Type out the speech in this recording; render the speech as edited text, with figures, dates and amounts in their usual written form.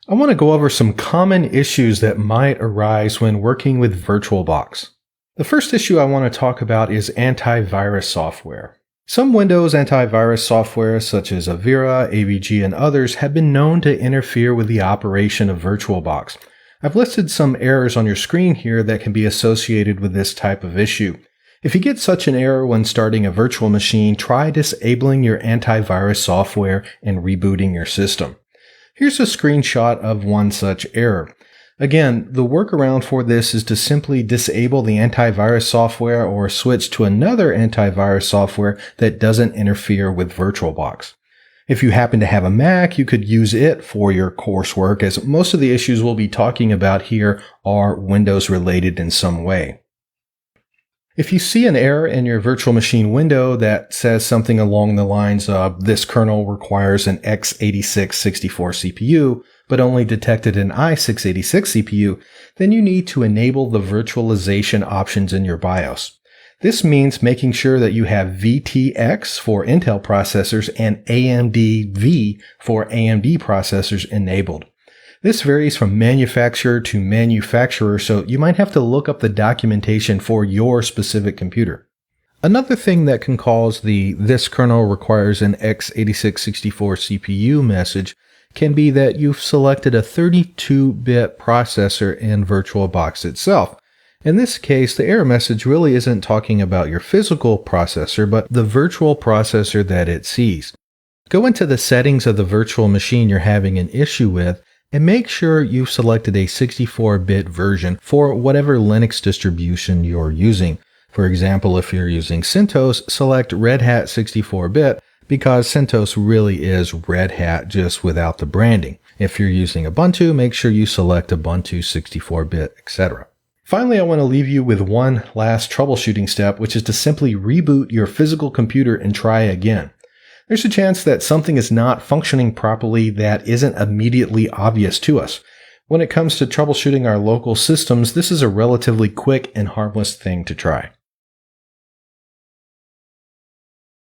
I want to go over some common issues that might arise when working with VirtualBox. The first issue I want to talk about is antivirus software. Some Windows antivirus software such as Avira, AVG, and others have been known to interfere with the operation of VirtualBox. I've listed some errors on your screen here that can be associated with this type of issue. If you get such an error when starting a virtual machine, try disabling your antivirus software and rebooting your system. Here's a screenshot of one such error. Again, the workaround for this is to simply disable the antivirus software or switch to another antivirus software that doesn't interfere with VirtualBox. If you happen to have a Mac, you could use it for your coursework, as most of the issues we'll be talking about here are Windows related in some way. If you see an error in your virtual machine window that says something along the lines of this kernel requires an x86-64 CPU, but only detected an i686 CPU, then you need to enable the virtualization options in your BIOS. This means making sure that you have VTX for Intel processors and AMD V for AMD processors enabled. This varies from manufacturer to manufacturer, so you might have to look up the documentation for your specific computer. Another thing that can cause the "this kernel requires an x86-64 CPU" message can be that you've selected a 32-bit processor in VirtualBox itself. In this case, the error message really isn't talking about your physical processor, but the virtual processor that it sees. Go into the settings of the virtual machine you're having an issue with, and make sure you've selected a 64-bit version for whatever Linux distribution you're using. For example, if you're using CentOS, select Red Hat 64-bit because CentOS really is Red Hat just without the branding. If you're using Ubuntu, make sure you select Ubuntu 64-bit, etc. Finally, I want to leave you with one last troubleshooting step, which is to simply reboot your physical computer and try again. There's a chance that something is not functioning properly that isn't immediately obvious to us. When it comes to troubleshooting our local systems, this is a relatively quick and harmless thing to try.